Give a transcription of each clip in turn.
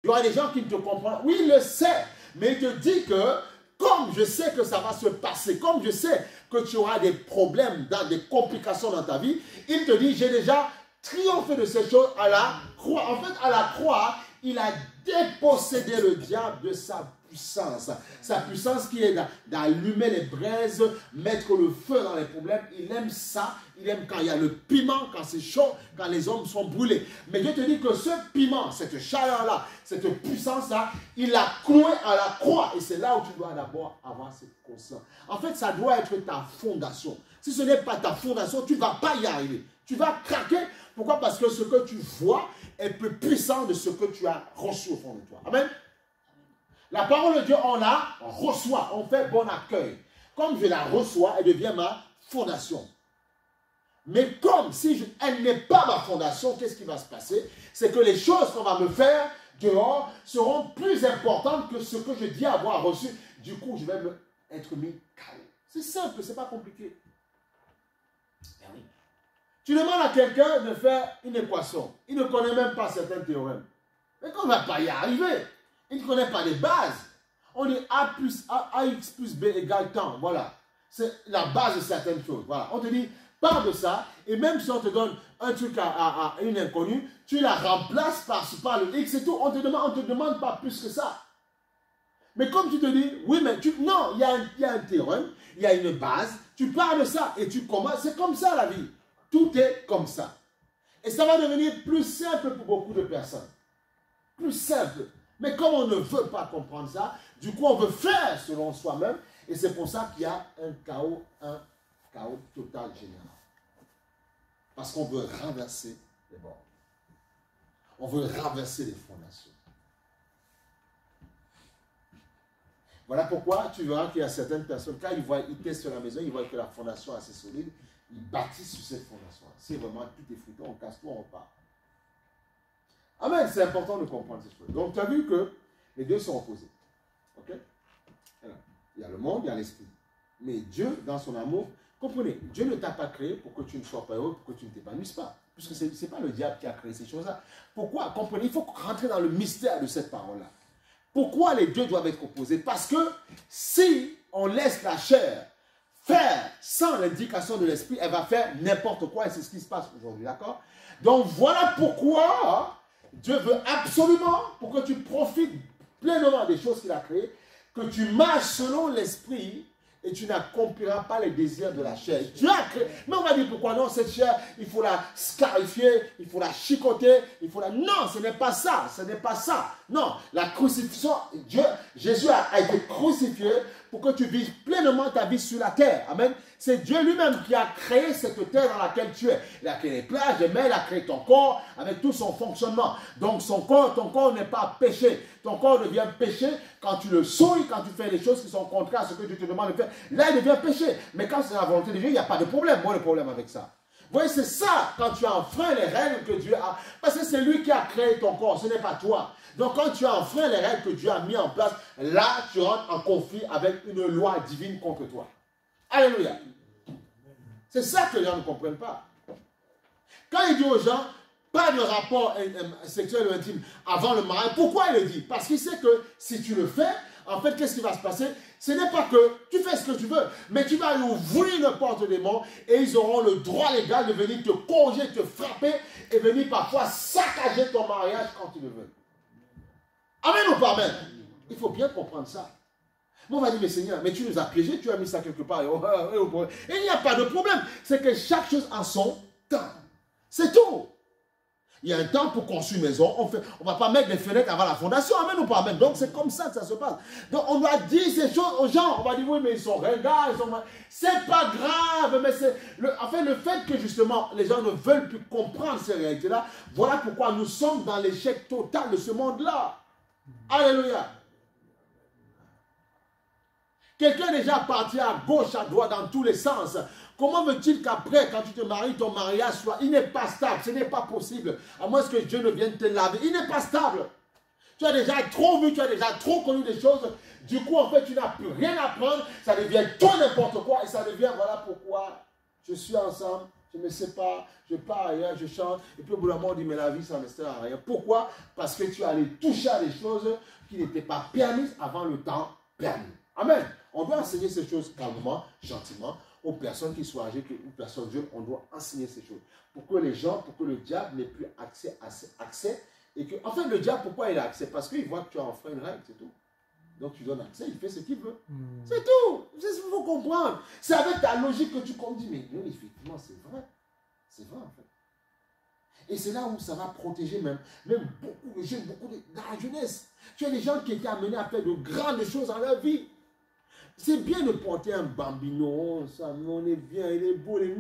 y aura des gens qui ne te comprennent. Oui, il le sait, mais il te dit que, comme je sais que ça va se passer, comme je sais que tu auras des problèmes, des complications dans ta vie, il te dit, j'ai déjà triomphé de ces choses à la croix. En fait, à la croix, il a dépossédé le diable de sa puissance. Sa puissance qui est d'allumer les braises, mettre le feu dans les problèmes. Il aime ça. Il aime quand il y a le piment, quand c'est chaud, quand les hommes sont brûlés. Mais Dieu te dit que ce piment, cette chaleur-là, cette puissance-là, il l'a cloué à la croix. Et c'est là où tu dois d'abord avoir cette conscience. En fait, ça doit être ta fondation. Si ce n'est pas ta fondation, tu ne vas pas y arriver. Tu vas craquer. Pourquoi? Parce que ce que tu vois est plus puissant de ce que tu as reçu au fond de toi. Amen. La parole de Dieu, on la reçoit. On fait bon accueil. Comme je la reçois, elle devient ma fondation. Mais comme si elle n'est pas ma fondation, qu'est-ce qui va se passer? C'est que les choses qu'on va me faire dehors seront plus importantes que ce que je dis avoir reçu. Du coup, je vais être mis KO. C'est simple, ce n'est pas compliqué. Ben oui. Tu demandes à quelqu'un de faire une équation. Il ne connaît même pas certains théorèmes. Mais qu'on ne va pas y arriver. Il ne connaît pas les bases. On dit AX plus B égale temps. Voilà. C'est la base de certaines choses. Voilà. On te dit, parle de ça. Et même si on te donne un truc à une inconnue, tu la remplaces par le X et tout. On te demande pas plus que ça. Mais comme tu te dis, oui, mais non, il y a un théorème, il y a une base. Tu parles de ça et tu commences. C'est comme ça la vie. Tout est comme ça. Et ça va devenir plus simple pour beaucoup de personnes. Plus simple. Mais comme on ne veut pas comprendre ça, du coup on veut faire selon soi-même. Et c'est pour ça qu'il y a un chaos total général. Parce qu'on veut renverser les bords. On veut renverser les fondations. Voilà pourquoi tu verras qu'il y a certaines personnes, quand ils testent sur la maison, ils voient que la fondation est assez solide. Ils bâtissent sur cette fondation. Si vraiment tout est foutu, on casse tout, on repart. Amen, c'est important de comprendre ces choses. Donc tu as vu que les deux sont opposés. Ok? Alors, il y a le monde, il y a l'esprit. Mais Dieu, dans son amour, comprenez, Dieu ne t'a pas créé pour que tu ne sois pas heureux, pour que tu ne t'épanouisses pas. Puisque ce n'est pas le diable qui a créé ces choses-là. Pourquoi? Comprenez, il faut rentrer dans le mystère de cette parole-là. Pourquoi les deux doivent être opposés? Parce que si on laisse la chair faire sans l'indication de l'esprit, elle va faire n'importe quoi et c'est ce qui se passe aujourd'hui, d'accord? Donc voilà pourquoi Dieu veut absolument, pour que tu profites pleinement des choses qu'il a créées, que tu marches selon l'esprit et tu n'accompliras pas les désirs de la chair. Dieu a créé. Mais on va dire pourquoi non, cette chair, il faut la scarifier, il faut la chicoter, il faut la... Non, ce n'est pas ça, ce n'est pas ça. Non, la crucifixion, Jésus a été crucifié pour que tu vives pleinement ta vie sur la terre. Amen. C'est Dieu lui-même qui a créé cette terre dans laquelle tu es. Il a créé les plages, les mers, il a créé ton corps avec tout son fonctionnement. Donc ton corps n'est pas péché. Ton corps devient péché quand tu le souilles, quand tu fais des choses qui sont contraires à ce que Dieu te demande de faire. Là, il devient péché. Mais quand c'est la volonté de Dieu, il n'y a pas de problème. Moi, le problème avec ça. Vous voyez, c'est ça, quand tu enfreins les règles que Dieu a. Parce que c'est lui qui a créé ton corps, ce n'est pas toi. Donc quand tu enfreins les règles que Dieu a mis en place, là, tu rentres en conflit avec une loi divine contre toi. Alléluia. C'est ça que les gens ne comprennent pas. Quand il dit aux gens, pas de rapport sexuel ou intime avant le mariage, pourquoi il le dit? Parce qu'il sait que si tu le fais, en fait, qu'est-ce qui va se passer? Ce n'est pas que tu fais ce que tu veux, mais tu vas ouvrir une porte des démons et ils auront le droit légal de venir te corriger, te frapper et venir parfois saccager ton mariage quand ils le veulent. Amen ou pas amen? Il faut bien comprendre ça. Bon, on va dire, mais Seigneur, mais tu nous as piégés, tu as mis ça quelque part. Et il n'y a pas de problème. C'est que chaque chose a son temps. C'est tout. Il y a un temps pour construire une maison. On ne va pas mettre des fenêtres avant la fondation. Amen ou pas amen? Donc c'est comme ça que ça se passe. Donc on doit dire ces choses aux gens. On va dire, oui, mais ils sont ringards. C'est pas grave. Mais c'est en fait, le fait que justement les gens ne veulent plus comprendre ces réalités-là, voilà pourquoi nous sommes dans l'échec total de ce monde-là. Alléluia. Quelqu'un est déjà parti à gauche, à droite, dans tous les sens. Comment veut-il qu'après, quand tu te maries, ton mariage soit... Il n'est pas stable, ce n'est pas possible. À moins que Dieu ne vienne te laver. Il n'est pas stable. Tu as déjà trop vu, tu as déjà trop connu des choses. Du coup, en fait, tu n'as plus rien à prendre. Ça devient tout n'importe quoi. Et ça devient, voilà pourquoi je suis ensemble je ne sais pas, je pars ailleurs, je chante. Et puis au bout d'un moment, on dit, mais la vie, ça ne sert à rien. Pourquoi? Parce que tu allais toucher à des choses qui n'étaient pas permises avant le temps permis. Amen. On doit enseigner ces choses calmement, gentiment, aux personnes qui sont âgées, aux personnes jeunes, on doit enseigner ces choses. Pour que les gens, pour que le diable n'ait plus accès. Et que, en fait, le diable, pourquoi il a accès? Parce qu'il voit que tu as enfreint une règle, c'est tout. Donc tu donnes accès, il fait ce qu'il veut. C'est tout. C'est ce qu'il faut comprendre. C'est avec ta logique que tu comptes. Mais non, effectivement, c'est vrai. C'est vrai, en fait. Et c'est là où ça va protéger même beaucoup de jeunes, dans la jeunesse. Tu as des gens qui étaient amenés à faire de grandes choses dans leur vie. C'est bien de porter un bambino, ça, on est bien, il est beau, les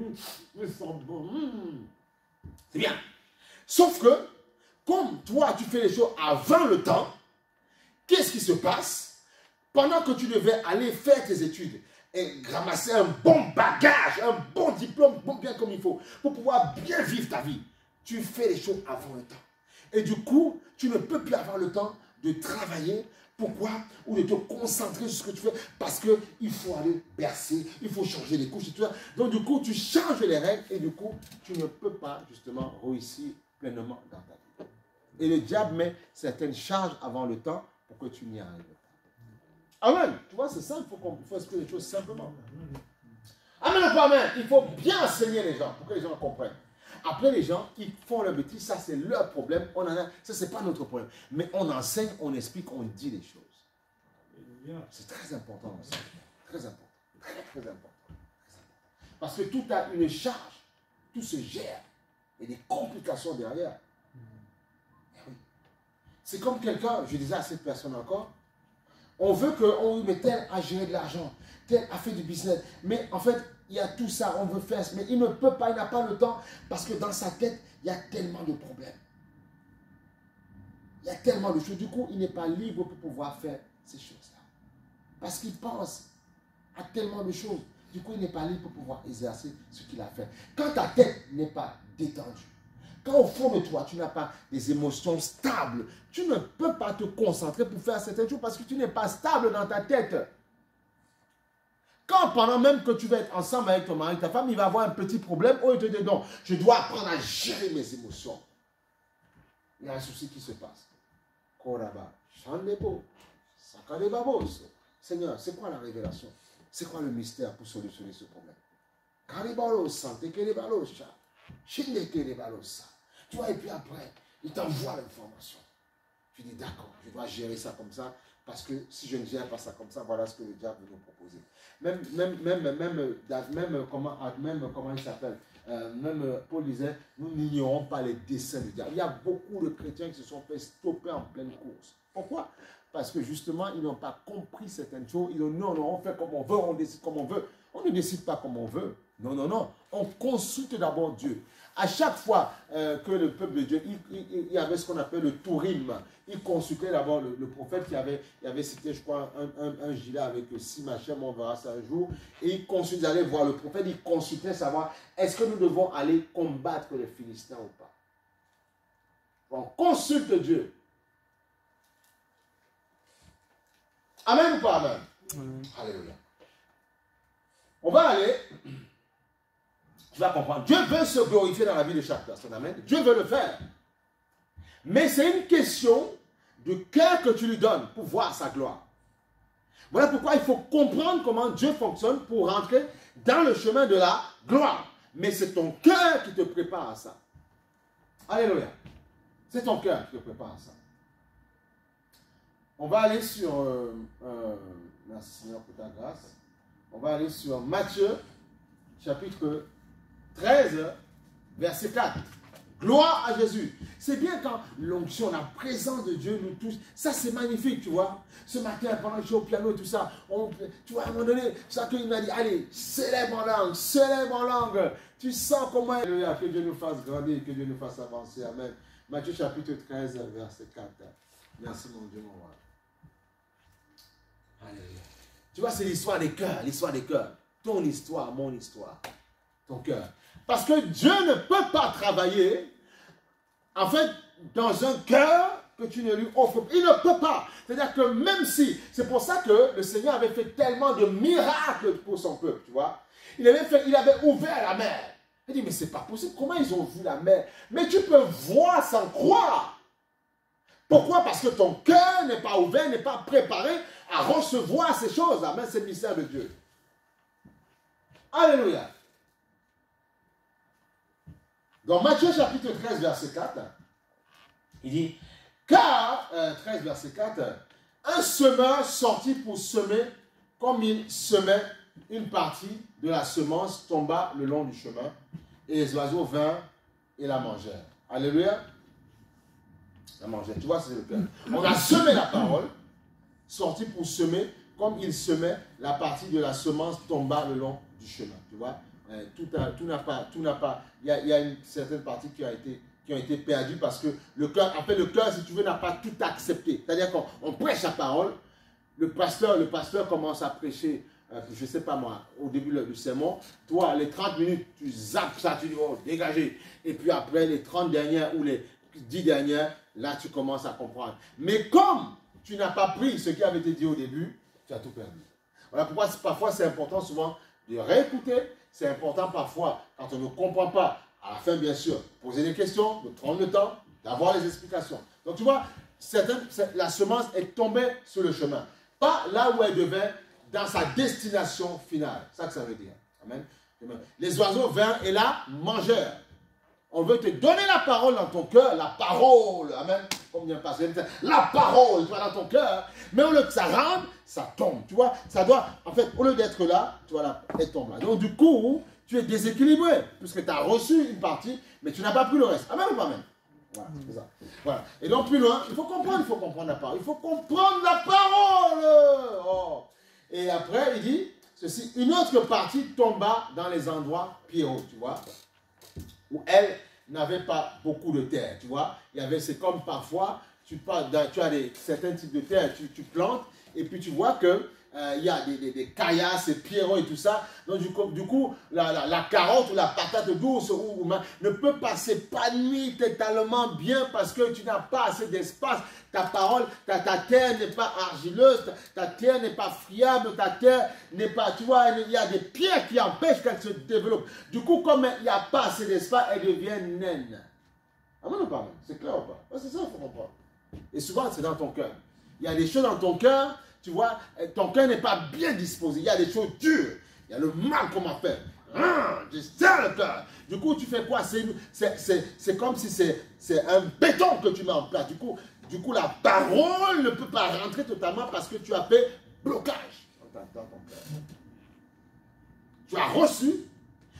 sont bons. C'est bien. Sauf que, comme toi, tu fais les choses avant le temps, qu'est-ce qui se passe? Pendant que tu devais aller faire tes études et ramasser un bon bagage, un bon diplôme, bien comme il faut, pour pouvoir bien vivre ta vie, tu fais les choses avant le temps. Et du coup, tu ne peux plus avoir le temps de travailler. Pourquoi? Ou de te concentrer sur ce que tu fais. Parce qu'il faut aller bercer, il faut changer les couches et tout ça. Donc du coup, tu changes les règles et du coup, tu ne peux pas justement réussir pleinement dans ta vie. Et le diable met certaines charges avant le temps pour que tu n'y arrives pas. Amen. Tu vois, c'est ça, il faut expliquer les choses simplement. Amen ou pas amen? Il faut bien enseigner les gens pour que les gens comprennent. Après, les gens, ils font leur bêtise, ça c'est leur problème, ça c'est pas notre problème. Mais on enseigne, on explique, on dit les choses. C'est très important aussi. Très important. Très important. Parce que tout a une charge, tout se gère. Il y a des complications derrière. Oui. C'est comme quelqu'un, je disais à cette personne encore, on veut qu'on mette tel à gérer de l'argent, tel à faire du business, mais en fait, il y a tout ça, on veut faire, mais il ne peut pas, il n'a pas le temps, parce que dans sa tête, il y a tellement de problèmes. Il y a tellement de choses. Du coup, il n'est pas libre pour pouvoir faire ces choses-là. Parce qu'il pense à tellement de choses. Du coup, il n'est pas libre pour pouvoir exercer ce qu'il a fait. Quand ta tête n'est pas détendue, quand au fond de toi, tu n'as pas des émotions stables, tu ne peux pas te concentrer pour faire certaines choses parce que tu n'es pas stable dans ta tête. Quand pendant même que tu vas être ensemble avec ton mari, ta femme, il va avoir un petit problème, oh, il te dit non, je dois apprendre à gérer mes émotions. Il y a un souci qui se passe. Koraba, Chandebo, Sakadebabos. Seigneur, c'est quoi la révélation? C'est quoi le mystère pour solutionner ce problème? Karibalos, Santekerebalos, Shindekerebalos. Tu vois, et puis après, il t'envoie l'information. Tu dis d'accord, je dois gérer ça comme ça, parce que si je ne gère pas ça comme ça, voilà ce que le diable veut nous proposer. Même comment il s'appelle, même Paul disait, nous n'ignorons pas les desseins du diable. Il y a beaucoup de chrétiens qui se sont fait stopper en pleine course. Pourquoi? Parce que justement, ils n'ont pas compris certaines choses. Ils disent non, on fait comme on veut, on décide comme on veut. On ne décide pas comme on veut. Non. On consulte d'abord Dieu. À chaque fois que le peuple de Dieu, il y avait ce qu'on appelle le tourim. Il consultait d'abord le prophète qui avait cité, je crois, un gilet avec 6 machins, on verra ça un jour. Et il allait voir le prophète, il consultait savoir, est-ce que nous devons aller combattre les Philistins ou pas? On consulte Dieu. Amen ou pas amen? Alléluia. On va aller... Tu vas comprendre. Dieu veut se glorifier dans la vie de chaque personne. Amen. Dieu veut le faire. Mais c'est une question de cœur que tu lui donnes pour voir sa gloire. Voilà pourquoi il faut comprendre comment Dieu fonctionne pour rentrer dans le chemin de la gloire. Mais c'est ton cœur qui te prépare à ça. Alléluia. C'est ton cœur qui te prépare à ça. On va aller sur... merci Seigneur pour ta grâce. On va aller sur Matthieu, chapitre 13, verset 4. Gloire à Jésus. C'est bien quand l'onction, la présence de Dieu nous touche. Ça, c'est magnifique, tu vois. Ce matin, pendant que je suis au piano et tout ça, tu vois, à un moment donné, chacun m'a dit, allez, célèbre en langue. Tu sens comment... Alléluia, que Dieu nous fasse grandir, que Dieu nous fasse avancer. Amen. Matthieu chapitre 13, verset 4. Merci mon Dieu, mon roi. Alléluia. Tu vois, c'est l'histoire des cœurs, Ton histoire, mon histoire. Ton cœur. Parce que Dieu ne peut pas travailler, en fait, dans un cœur que tu ne lui offres pas. Il ne peut pas. C'est-à-dire que même si, c'est pour ça que le Seigneur avait fait tellement de miracles pour son peuple, tu vois. Il avait ouvert la mer. Il dit, mais c'est pas possible. Comment ils ont vu la mer? Mais tu peux voir sans croire. Pourquoi? Parce que ton cœur n'est pas ouvert, n'est pas préparé à recevoir ces choses. Amen, c'est le mystère de Dieu. Alléluia. Dans Matthieu chapitre 13, verset 4, il dit, car, 13, verset 4, un semeur sortit pour semer, comme il semait, une partie de la semence tomba le long du chemin, et les oiseaux vinrent et la mangèrent. Alléluia. La mangèrent. Tu vois, c'est le cœur. On a semé la parole, sorti pour semer, comme il semait, la partie de la semence tomba le long du chemin. Tu vois, tout n'a pas, il y a une certaine partie qui ont été perdues parce que le cœur, en fait, le cœur, si tu veux, n'a pas tout accepté. C'est-à-dire qu'on prêche la parole, le pasteur commence à prêcher, je ne sais pas moi, au début du sermon, toi, les 30 minutes, tu zappes ça, tu dis, oh, dégagez. Et puis après, les 30 dernières ou les 10 dernières, là, tu commences à comprendre. Mais comme tu n'as pas pris ce qui avait été dit au début, tu as tout perdu. Voilà pourquoi parfois c'est important souvent de réécouter. C'est important parfois, quand on ne comprend pas, à la fin bien sûr, poser des questions, de prendre le temps, d'avoir les explications. Donc tu vois, la semence est tombée sur le chemin. Pas là où elle devait, dans sa destination finale. C'est ça que ça veut dire. Amen. Les oiseaux vinrent et la mangèrent. On veut te donner la parole dans ton cœur, la parole, amen, comme bien passé, la parole, tu vois, dans ton cœur, mais au lieu que ça rentre, ça tombe, tu vois, ça doit, en fait, au lieu d'être là, tu vois, là, elle tombe là. Donc, du coup, tu es déséquilibré, puisque tu as reçu une partie, mais tu n'as pas pris le reste. Amen ou pas amen? Voilà, c'est ça. Voilà. Et donc, plus loin, il faut comprendre la parole, il faut comprendre la parole. Oh. Et après, il dit, ceci, une autre partie tomba dans les endroits pierreux, tu vois, où elle n'avait pas beaucoup de terre, tu vois. C'est comme parfois, tu as certains types de terre, tu plantes, et puis tu vois que il y a des caillasses, et pierreux et tout ça. Donc du coup la carotte ou la patate douce ne peut pas s'épanouir totalement bien parce que tu n'as pas assez d'espace. Ta parole, ta terre n'est pas argileuse, ta terre n'est pas friable, ta terre n'est pas, tu vois, il y a des pierres qui empêchent qu'elle se développe. Du coup, comme il n'y a pas assez d'espace, elle devient naine. Amen ou pas? C'est clair ou pas? Ouais, c'est ça, il faut comprendre. Et souvent, c'est dans ton cœur. Il y a des choses dans ton cœur, tu vois, ton cœur n'est pas bien disposé. Il y a des choses dures. Il y a le mal qu'on m'a fait. Tu serres le cœur. Du coup, tu fais quoi? C'est comme si c'est un béton que tu mets en place. Du coup, la parole ne peut pas rentrer totalement parce que tu as fait blocage dans ton cœur. Tu as reçu.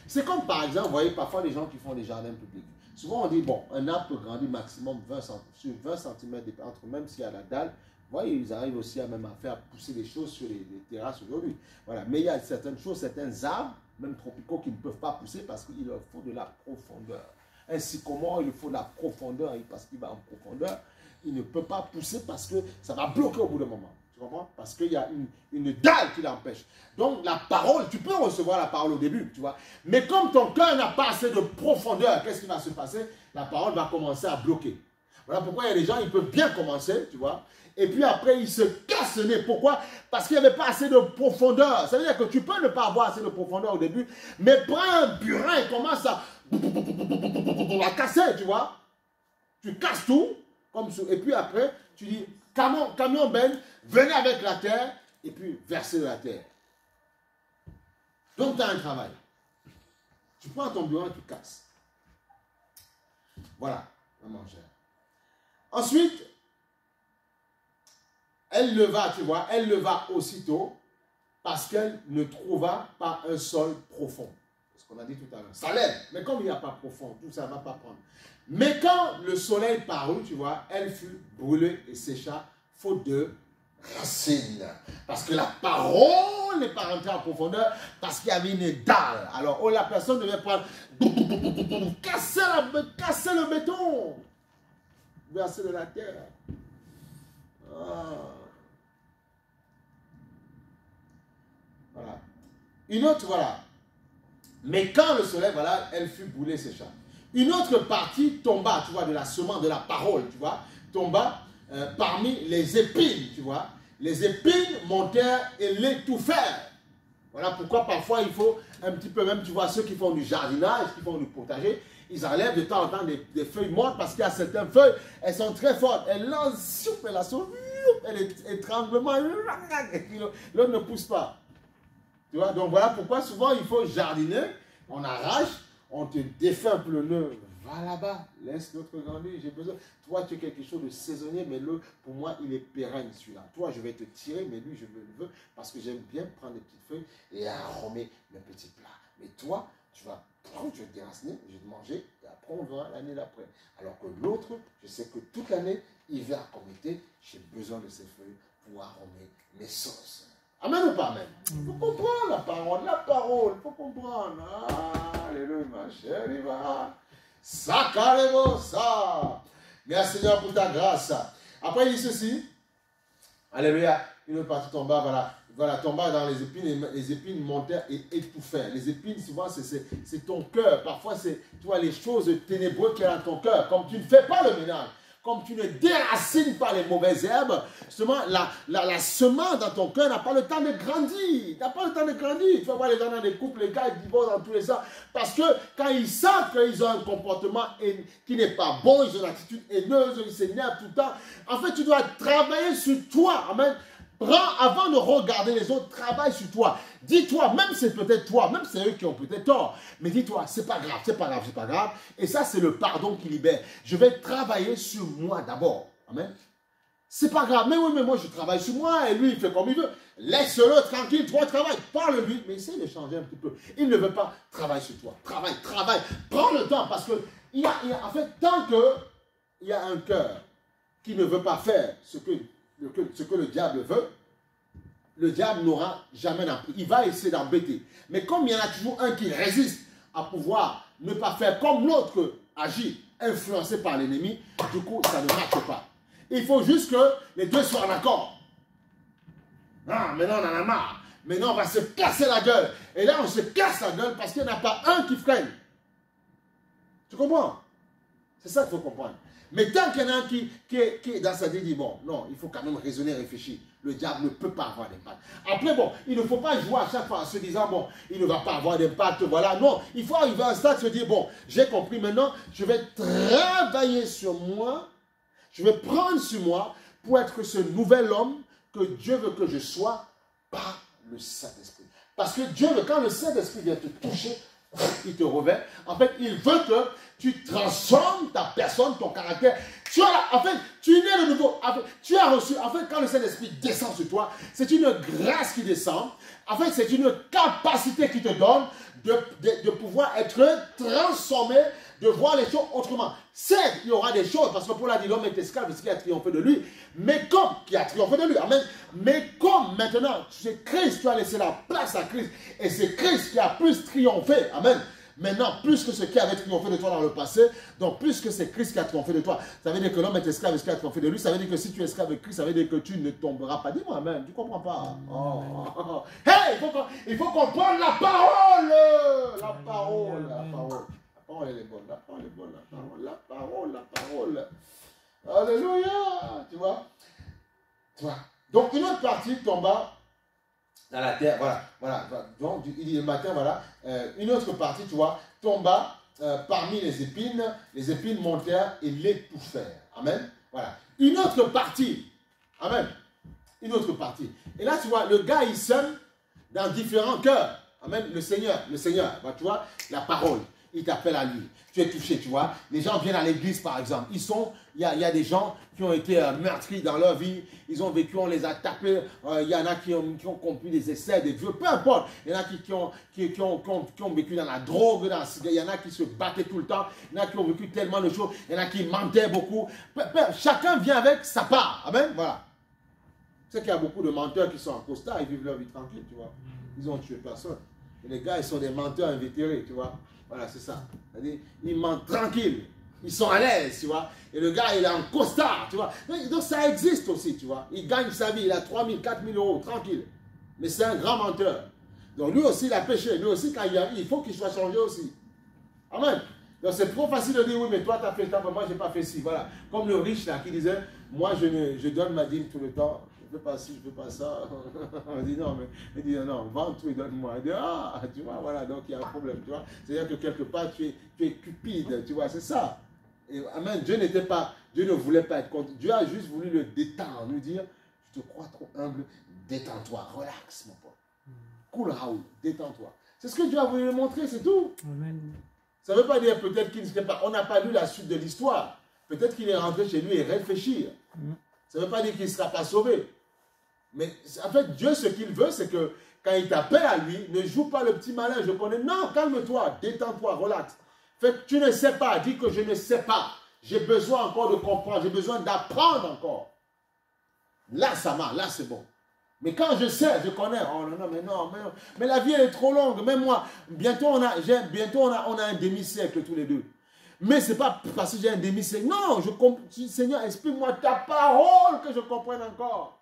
C'est comme par exemple, vous voyez, parfois les gens qui font des jardins publics. Souvent, on dit, bon, un arbre peut grandir maximum 20 cm, sur 20 cm entre, même s'il y a la dalle. Vous voyez, ils arrivent aussi à faire pousser des choses sur les terrasses aujourd'hui. Voilà. Mais il y a certaines choses, certains arbres, même tropicaux, qui ne peuvent pas pousser parce qu'il leur faut de la profondeur. Un sycomore, il lui faut de la profondeur, et parce qu'il va en profondeur, il ne peut pas pousser parce que ça va bloquer au bout d'un moment. Tu comprends? Parce qu'il y a une dalle qui l'empêche. Donc la parole, tu peux recevoir la parole au début, tu vois. Mais comme ton cœur n'a pas assez de profondeur, qu'est-ce qui va se passer? La parole va commencer à bloquer. Voilà pourquoi il y a des gens, ils peuvent bien commencer, tu vois. Et puis après, ils se cassent le nez. Pourquoi? Parce qu'il n'y avait pas assez de profondeur. Ça veut dire que tu peux ne pas avoir assez de profondeur au début, mais prends un burin et commence à casser, tu vois. Tu casses tout, comme ça. Et puis après, tu dis, camion Ben, venez avec la terre, et puis versez de la terre. Donc tu as un travail. Tu prends ton burin, tu casses. Voilà, la mangère. Ensuite, elle leva, tu vois, elle leva aussitôt parce qu'elle ne trouva pas un sol profond. C'est ce qu'on a dit tout à l'heure. Ça lève, mais comme il n'y a pas profond, tout ça ne va pas prendre. Mais quand le soleil parut, tu vois, elle fut brûlée et sécha, faute de racines. Parce que la parole n'est pas rentrée en profondeur, parce qu'il y avait une dalle. Alors, la personne devait prendre, casser le béton, verser de la terre. Voilà. Une autre, voilà. Mais quand le soleil, voilà, elle fut brûlée, sécha. Une autre partie tomba, tu vois, de la semence, de la parole, tu vois, tomba parmi les épines, tu vois. Les épines montèrent et l'étouffèrent. Voilà pourquoi parfois il faut un petit peu, même tu vois ceux qui font du jardinage, qui font du potager, ils enlèvent de temps en temps des feuilles mortes parce qu'il y a certaines feuilles, elles sont très fortes. Elles lancent, elles la sauvent, elle est étranglement, l'autre ne pousse pas. Tu vois, donc voilà pourquoi souvent il faut jardiner, on arrache, on te défait un peu le nœud, va là-bas, laisse l'autre grandir, j'ai besoin. Toi, tu es quelque chose de saisonnier, mais pour moi, il est pérenne celui-là. Toi, je vais te tirer, mais lui, je le veux parce que j'aime bien prendre des petites feuilles et aromer mes petits plats. Mais toi, tu vas prendre, je vais te déraciner, je vais te manger, et après, on verra l'année d'après. Alors que l'autre, je sais que toute l'année, hiver comme été, j'ai besoin de ces feuilles pour aromer mes sauces. Amen ou pas amen? Il faut comprendre la parole, il faut comprendre. Ah, alléluia, ma chère, il va. Ça, carrément, ça. Merci Seigneur pour ta grâce. Après, il dit ceci. Alléluia. Une partie tomba, voilà, tomba dans les épines montaient et étouffèrent. Les épines, souvent, c'est ton cœur. Parfois, c'est, tu vois, les choses ténébreuses qu'il y a dans ton cœur. Comme tu ne fais pas le ménage, comme tu ne déracines pas les mauvaises herbes, justement, la semence dans ton cœur n'a pas le temps de grandir. N'a pas le temps de grandir. Tu vas voir les gens dans des couples, les gars, ils divorcent dans tous les sens. Parce que quand ils savent qu'ils ont un comportement qui n'est pas bon, ils ont une attitude haineuse, ils s'énervent tout le temps. En fait, tu dois travailler sur toi. Amen. Avant de regarder les autres, travaille sur toi. Dis-toi, même c'est peut-être toi, même c'est eux qui ont peut-être tort, mais dis-toi, c'est pas grave, c'est pas grave, c'est pas grave. Et ça, c'est le pardon qui libère. Je vais travailler sur moi d'abord. Amen. C'est pas grave, mais oui, mais moi je travaille sur moi et lui il fait comme il veut. Laisse-le tranquille, toi travaille, parle-lui, mais essaye de changer un petit peu. Il ne veut pas, travaille sur toi, travaille. Prends le temps parce que, en fait, tant qu'il y a un cœur qui ne veut pas faire ce que le diable veut, le diable n'aura jamais d'emprise. Il va essayer d'embêter. Mais comme il y en a toujours un qui résiste à pouvoir ne pas faire comme l'autre agit, influencé par l'ennemi, du coup, ça ne marche pas. Il faut juste que les deux soient en accord. Ah, maintenant on en a marre. Maintenant on va se casser la gueule. Et là on se casse la gueule parce qu'il n'y en a pas un qui freine. Tu comprends? C'est ça qu'il faut comprendre. Mais tant qu'il y en a un qui est dans sa vie, dit bon, non, il faut quand même raisonner, réfléchir. Le diable ne peut pas avoir d'impact. Après, bon, il ne faut pas jouer à chaque fois en se disant, bon, il ne va pas avoir d'impact, voilà. Non, il faut arriver à un stade de se dire, bon, j'ai compris maintenant, je vais travailler sur moi, je vais prendre sur moi pour être ce nouvel homme que Dieu veut que je sois par le Saint-Esprit. Parce que Dieu veut, quand le Saint-Esprit vient te toucher, il te revêt. En fait, il veut que tu transformes ta personne, ton caractère. En fait, tu es né de nouveau. En fait, tu as reçu. En fait, quand le Saint-Esprit descend sur toi, c'est une grâce qui descend. En fait, c'est une capacité qui te donne de pouvoir être transformé, de voir les choses autrement. Certes, il y aura des choses, parce que Paul a dit l'homme est esclave, c'est qui a triomphé de lui. Mais comme, qui a triomphé de lui, amen. Mais comme maintenant, c'est Christ, tu as laissé la place à Christ, et c'est Christ qui a plus triomphé, amen. Maintenant, plus que ce qui avait triomphé de toi dans le passé, donc plus que c'est Christ qui a triomphé de toi, ça veut dire que l'homme est esclave et ce qui a triomphé de lui, ça veut dire que si tu es esclave de Christ, ça veut dire que tu ne tomberas pas. Dis-moi amen, tu ne comprends pas. Oh. Hey, il faut comprendre la parole. La parole, elle est bonne, la parole. Alléluia, tu vois. Donc une autre partie tomba dans la terre, voilà. Donc, il dit le matin, voilà, une autre partie, tu vois, tomba parmi les épines montèrent et l'étouffèrent. Amen. Voilà. Une autre partie. Amen. Une autre partie. Et là, tu vois, le gars, il sème dans différents cœurs. Amen. Le Seigneur, bah, tu vois, la parole, il t'appelle à lui. Tu es touché, tu vois. Les gens viennent à l'église, par exemple. Il y a des gens qui ont été meurtris dans leur vie. Ils ont vécu, on les a tapés. Il y en a qui ont commis des essais, des vœux, peu importe. Il y en a qui ont vécu dans la drogue, il y en a qui se battaient tout le temps. Il y en a qui ont vécu tellement de choses. Il y en a qui mentaient beaucoup. Chacun vient avec sa part. Amen. Voilà. Tu sais qu'il y a beaucoup de menteurs qui sont en costard, ils vivent leur vie tranquille, tu vois. Ils ont tué personne. Et les gars, ils sont des menteurs invétérés, tu vois. Voilà, c'est ça. C'est-à-dire, ils mentent tranquille. Ils sont à l'aise, tu vois. Et le gars, il est en costard, tu vois. Donc ça existe aussi, tu vois. Il gagne sa vie, il a 3 000, 4 000 euros, tranquille. Mais c'est un grand menteur. Donc lui aussi, il a péché. Lui aussi, quand il faut qu'il soit changé aussi. Amen. Donc c'est trop facile de dire, oui, mais toi, tu as fait ça, moi, je n'ai pas fait ci. Voilà. Comme le riche, là, qui disait, moi, je donne ma dîme tout le temps. je ne fais pas ci, je ne fais pas ça. On dit non, mais il dit non, vends tout et donne-moi. Il dit ah, tu vois, voilà, donc il y a un problème, tu vois. C'est-à-dire que quelque part, tu es cupide, tu vois, c'est ça. Et, amen, Dieu ne voulait pas être contre. Dieu a juste voulu le détendre, lui dire, je te crois trop humble, détends-toi, relax, mon pote. Cool, Raoul, détends-toi. C'est ce que Dieu a voulu lui montrer, c'est tout. Amen. Ça ne veut pas dire peut-être qu'il ne serait pas. On n'a pas lu la suite de l'histoire. Peut-être qu'il est rentré chez lui et réfléchir. Ça ne veut pas dire qu'il ne sera pas sauvé. Mais en fait, Dieu, ce qu'il veut, c'est que quand il t'appelle à lui, ne joue pas le petit malin, je connais. Non, calme-toi, détends-toi, relax. Fait que tu ne sais pas, dis que je ne sais pas. J'ai besoin encore de comprendre, j'ai besoin d'apprendre encore. Là, ça marche, là, c'est bon. Mais quand je sais, je connais. Oh non, mais la vie elle est trop longue. Même moi, bientôt on a un demi-siècle tous les deux. Mais ce n'est pas parce que j'ai un demi-siècle. Non, Seigneur, explique-moi ta parole que je comprenne encore.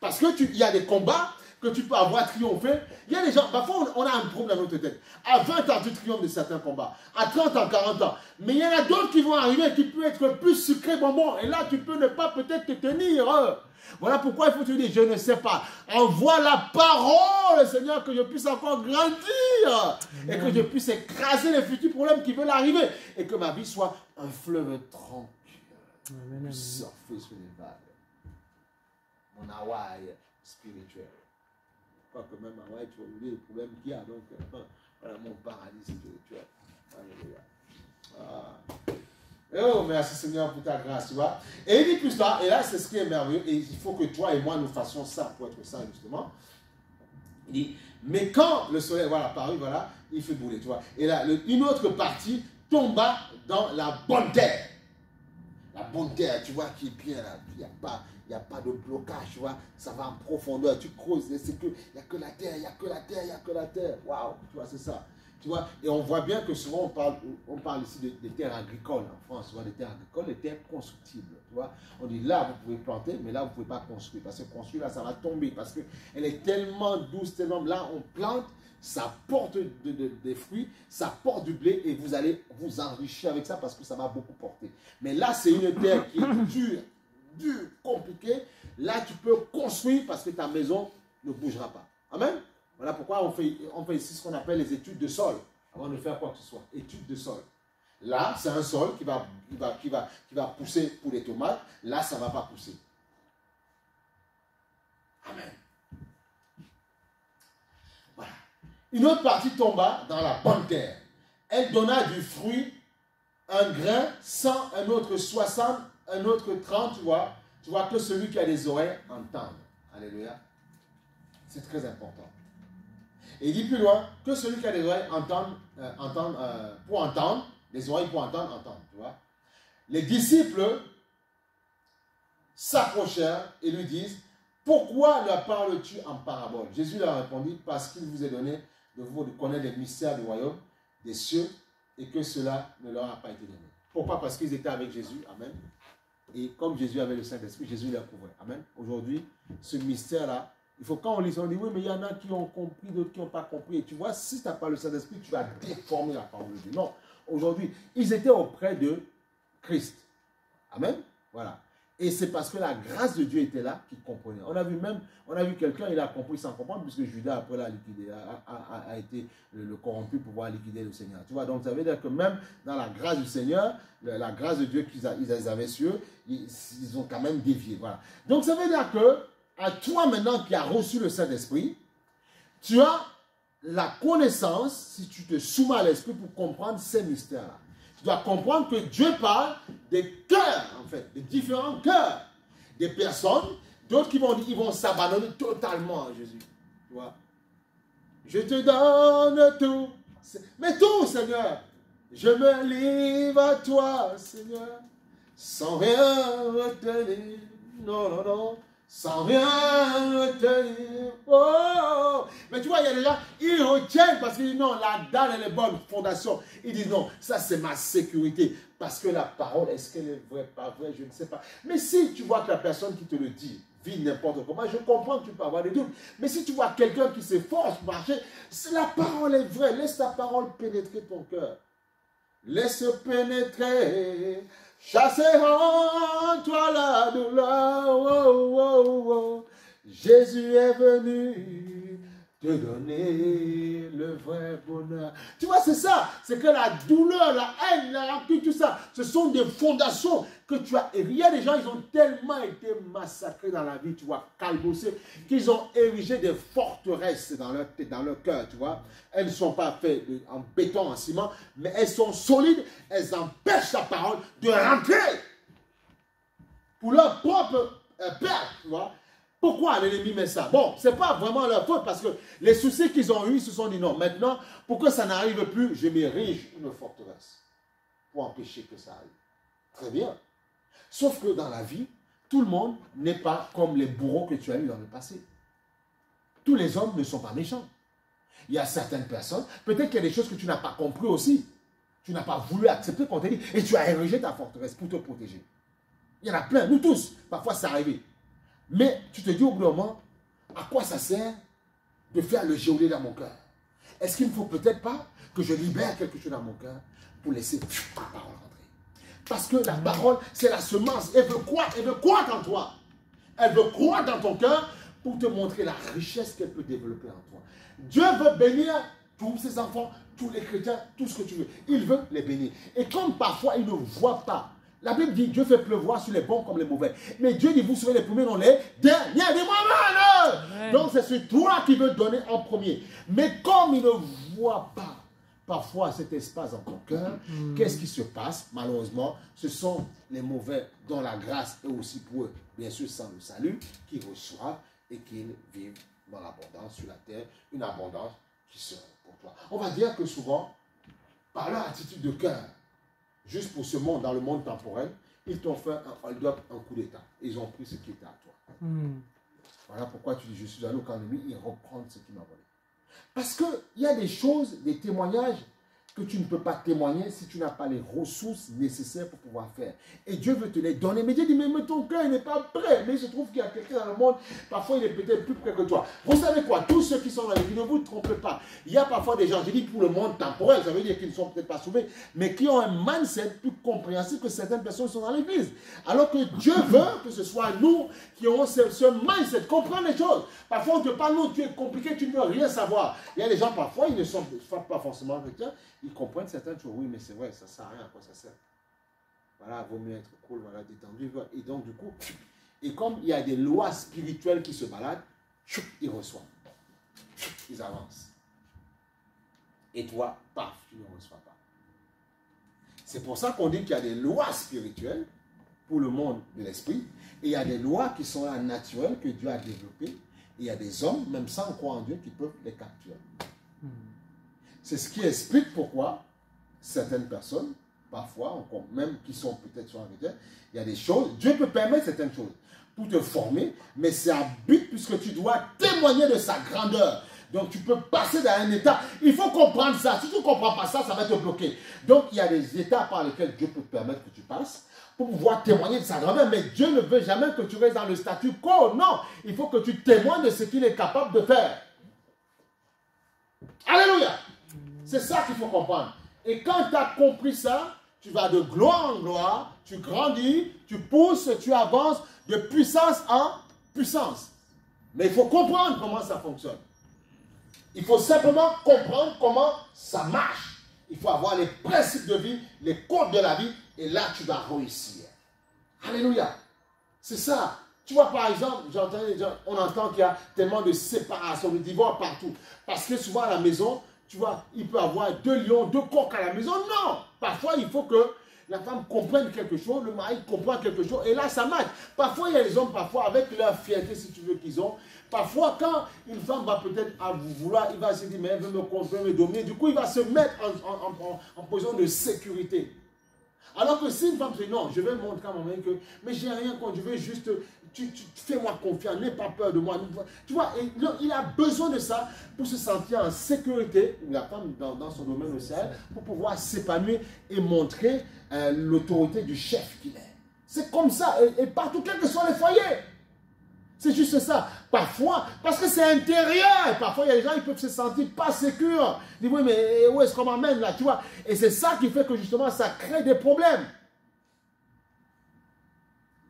Parce qu'il y a des combats que tu peux avoir triomphé. Il y a des gens, parfois on a un problème dans notre tête. À 20 ans, tu triomphes de certains combats. À 30 ans, 40 ans. Mais il y en a d'autres qui vont arriver qui peuvent être plus sucrés bonbons. Et là, tu peux ne pas peut-être te tenir. Voilà pourquoi il faut te dire, je ne sais pas. Envoie la parole, Seigneur, que je puisse encore grandir. Amen. Et que je puisse écraser les futurs problèmes qui veulent arriver. Et que ma vie soit un fleuve tranquille. Amen. Surfer sur les vagues. Mon Hawaï spirituel. Pas que même Hawaï, tu vas oublier les problèmes qu'il y a. Donc, voilà mon paradis spirituel. Alléluia. Ah. Oh, merci Seigneur pour ta grâce, tu vois. Et il dit plus tard, et là c'est ce qui est merveilleux, et il faut que toi et moi nous fassions ça pour être ça justement. Il dit, mais quand le soleil, voilà, paru, voilà, il fait brûler, tu vois. Et là, une autre partie tomba dans la bonne terre. La bonne terre, tu vois, qui est bien là, il n'y a pas de blocage, tu vois, ça va en profondeur, tu creuses, c'est que, il n'y a que la terre, il n'y a que la terre, il n'y a que la terre. Waouh, tu vois, c'est ça. Tu vois, et on voit bien que souvent on parle ici des terres agricoles en France, tu vois, des terres agricoles, des terres constructibles, tu vois. On dit là vous pouvez planter, mais là vous ne pouvez pas construire, parce que construire là ça va tomber, parce qu'elle est tellement douce, tellement, là on plante, ça porte des fruits, ça porte du blé et vous allez vous enrichir avec ça parce que ça va beaucoup porter. Mais là c'est une terre qui est dure, compliquée, là tu peux construire parce que ta maison ne bougera pas. Amen. Voilà pourquoi on fait ici ce qu'on appelle les études de sol, avant de faire quoi que ce soit. Études de sol. Là, c'est un sol qui va pousser pour les tomates. Là, ça ne va pas pousser. Amen. Voilà. Une autre partie tomba dans la bonne terre. Elle donna du fruit, un grain, 100, un autre 60, un autre 30, tu vois. Tu vois que celui qui a des oreilles entende. Alléluia. C'est très important. Et il dit plus loin, que celui qui a des oreilles pour entendre, les oreilles pour entendre, tu vois. Les disciples s'approchèrent et lui disent, pourquoi leur parles-tu en parabole? Jésus leur répondit, parce qu'il vous est donné de connaître les mystères du royaume des cieux et que cela ne leur a pas été donné. Pourquoi? Parce qu'ils étaient avec Jésus, amen. Et comme Jésus avait le Saint-Esprit, Jésus leur couvrait, amen. Aujourd'hui, ce mystère-là, il faut quand on lit, on dit oui, mais il y en a qui ont compris, d'autres qui n'ont pas compris. Et tu vois, si tu n'as pas le Saint-Esprit, tu vas déformer la parole de Dieu. Non, aujourd'hui, ils étaient auprès de Christ. Amen. Voilà. Et c'est parce que la grâce de Dieu était là qu'ils comprenaient. On a vu quelqu'un, il a compris sans comprendre, puisque Judas, après, a été le corrompu pour pouvoir liquider le Seigneur. Tu vois, donc ça veut dire que même dans la grâce du Seigneur, la grâce de Dieu qu'ils avaient sur eux, ils ont quand même dévié. Voilà. Donc ça veut dire que, à toi maintenant qui as reçu le Saint-Esprit, tu as la connaissance, si tu te soumets à l'Esprit pour comprendre ces mystères-là. Tu dois comprendre que Dieu parle des cœurs, en fait, des différents cœurs. Des personnes, d'autres qui vont s'abandonner totalement à Jésus. Tu vois? Je te donne tout. Mais tout, Seigneur. Je me livre à toi, Seigneur. Sans rien retenir. Non, non, non. Sans rien retenir. Oh! Mais tu vois, il y a des gens, ils retiennent parce qu'ils disent non, la dalle, elle est bonne, fondation. Ils disent non, ça c'est ma sécurité. Parce que la parole, est-ce qu'elle est vraie, pas vraie, je ne sais pas. Mais si tu vois que la personne qui te le dit vit n'importe comment, je comprends que tu peux avoir des doutes. Mais si tu vois quelqu'un qui s'efforce pour marcher, la parole est vraie. Laisse ta parole pénétrer ton cœur. Laisse pénétrer. Chasser en toi la douleur, oh, oh, oh. Jésus est venu te donner le vrai bonheur. Tu vois, c'est ça. C'est que la douleur, la haine, la rancune, tout ça, ce sont des fondations que tu as. Il y a des gens, ils ont tellement été massacrés dans la vie, tu vois, calbossés, qu'ils ont érigé des forteresses dans leur cœur, tu vois. Elles ne sont pas faites en béton, en ciment, mais elles sont solides. Elles empêchent la parole de rentrer pour leur propre perte, tu vois. Pourquoi l'ennemi met ça? Bon, ce n'est pas vraiment leur faute parce que les soucis qu'ils ont eus, ils se sont dit non. Maintenant, pour que ça n'arrive plus, je m'érige une forteresse pour empêcher que ça arrive. Très bien. Sauf que dans la vie, tout le monde n'est pas comme les bourreaux que tu as eus dans le passé. Tous les hommes ne sont pas méchants. Il y a certaines personnes, peut-être qu'il y a des choses que tu n'as pas compris aussi. Tu n'as pas voulu accepter qu'on t'a dit et tu as érigé ta forteresse pour te protéger. Il y en a plein, nous tous, parfois c'est arrivé. Mais tu te dis au bout d'un moment, à quoi ça sert de faire le geôlier dans mon cœur? Est-ce qu'il ne faut peut-être pas que je libère quelque chose dans mon cœur pour laisser la parole rentrer? Parce que la parole, c'est la semence. Elle veut croître, elle veut croître en toi. Elle veut croître dans ton cœur pour te montrer la richesse qu'elle peut développer en toi. Dieu veut bénir tous ses enfants, tous les chrétiens, tout ce que tu veux. Il veut les bénir. Et comme parfois ils ne voient pas, la Bible dit Dieu fait pleuvoir sur les bons comme les mauvais. Mais Dieu dit vous serez les premiers dans les derniers. Dis-moi, donc c'est sur toi qui veut donner en premier. Mais comme il ne voit pas parfois cet espace dans ton cœur, qu'est-ce qui se passe? Malheureusement, ce sont les mauvais dont la grâce est aussi pour eux, bien sûr sans le salut, qui reçoivent et qui vivent dans l'abondance sur la terre, une abondance qui sera pour toi. On va dire que souvent, par leur attitude de cœur, juste pour ce monde, dans le monde temporel, ils t'ont fait un hold-up, un coup d'état. Ils ont pris ce qui était à toi. Voilà pourquoi tu dis, je suis allé au camp ennemi, il reprend ce qui m'a volé. Parce qu'il y a des choses, des témoignages que tu ne peux pas témoigner si tu n'as pas les ressources nécessaires pour pouvoir faire. Et Dieu veut te les donner. Mais Dieu dit, mais ton cœur n'est pas prêt. Mais il se trouve qu'il y a quelqu'un dans le monde, parfois il est peut-être plus près que toi. Vous savez quoi? Tous ceux qui sont dans l'église, ne vous trompez pas. Il y a parfois des gens, je dis pour le monde temporel, ça veut dire qu'ils ne sont peut-être pas sauvés, mais qui ont un mindset plus compréhensible que certaines personnes qui sont dans l'église. Alors que Dieu veut que ce soit nous qui avons ce mindset, comprendre les choses. Parfois on te parle, non, tu es compliqué, tu ne veux rien savoir. Il y a des gens, parfois, ils ne sont pas forcément chrétiens, ils comprennent certaines choses. Oui, mais c'est vrai, ça ne sert à rien, à quoi ça sert? Voilà, il vaut mieux être cool, voilà, détendu. Et donc, du coup, et comme il y a des lois spirituelles qui se baladent, ils reçoivent. Ils avancent. Et toi, paf, tu ne reçois pas. C'est pour ça qu'on dit qu'il y a des lois spirituelles pour le monde de l'esprit, et il y a des lois qui sont là naturelles que Dieu a développées, et il y a des hommes, même sans croire en Dieu, qui peuvent les capturer. C'est ce qui explique pourquoi certaines personnes, parfois, même qui sont peut-être sur un chrétien, il y a des choses, Dieu peut permettre certaines choses pour te former, mais c'est un but puisque tu dois témoigner de sa grandeur. Donc tu peux passer dans un état, il faut comprendre ça. Si tu ne comprends pas ça, ça va te bloquer. Donc il y a des états par lesquels Dieu peut te permettre que tu passes pour pouvoir témoigner de sa grandeur, mais Dieu ne veut jamais que tu restes dans le statu quo. Non, il faut que tu témoignes de ce qu'il est capable de faire. Alléluia. C'est ça qu'il faut comprendre. Et quand tu as compris ça, tu vas de gloire en gloire, tu grandis, tu pousses, tu avances de puissance en puissance. Mais il faut comprendre comment ça fonctionne. Il faut simplement comprendre comment ça marche. Il faut avoir les principes de vie, les codes de la vie, et là tu vas réussir. Alléluia. C'est ça. Tu vois, par exemple, on entend qu'il y a tellement de séparation, de divorce partout. Parce que souvent à la maison, tu vois, il peut y avoir 2 lions, 2 coqs à la maison. Non! Parfois, il faut que la femme comprenne quelque chose, le mari comprend quelque chose, et là, ça marche. Parfois, il y a des hommes, parfois, avec leur fierté, si tu veux, qu'ils ont. Parfois, quand une femme va peut-être vouloir, il va se dire, mais elle veut me contrôler, me dominer. Du coup, il va se mettre en position de sécurité. Alors que si une femme se dit, non, je vais montrer à mon mari que, mais j'ai rien contre, je veux juste, tu fais-moi confiance, n'aie pas peur de moi. Tu vois, il a besoin de ça pour se sentir en sécurité, la femme dans son domaine social, pour pouvoir s'épanouir et montrer l'autorité du chef qu'il est. C'est comme ça, et partout, quels que soient les foyers. C'est juste ça. Parfois, parce que c'est intérieur. Parfois, il y a des gens qui peuvent se sentir pas sécures. Ils disent, oui, mais où est-ce qu'on m'emmène là, tu vois? Et c'est ça qui fait que justement, ça crée des problèmes.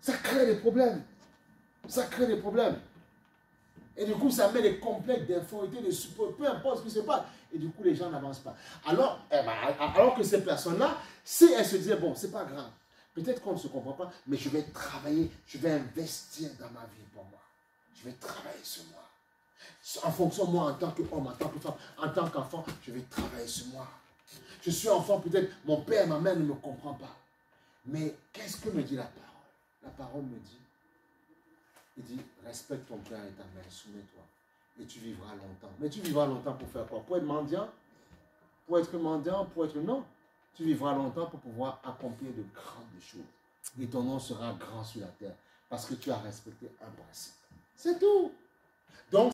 Ça crée des problèmes. Ça crée des problèmes. Et du coup, ça met des complexes d'infériorité, de support, peu importe ce qui se passe. Et du coup, les gens n'avancent pas. Alors, alors que ces personnes-là, si elles se disaient, bon, c'est pas grave, peut-être qu'on ne se comprend pas, mais je vais travailler, je vais investir dans ma vie pour moi. Je vais travailler sur moi. En fonction de moi, en tant qu'homme, en tant que femme, en tant qu'enfant, je vais travailler sur moi. Je suis enfant, peut-être mon père, ma mère ne me comprend pas. Mais qu'est-ce que me dit la parole? La parole me dit, il dit, respecte ton père et ta mère, soumets-toi. Et tu vivras longtemps. Mais tu vivras longtemps pour faire quoi? Pour être mendiant? Pour être mendiant? Pour être... Non. Tu vivras longtemps pour pouvoir accomplir de grandes choses. Et ton nom sera grand sur la terre. Parce que tu as respecté un principe. C'est tout. Donc,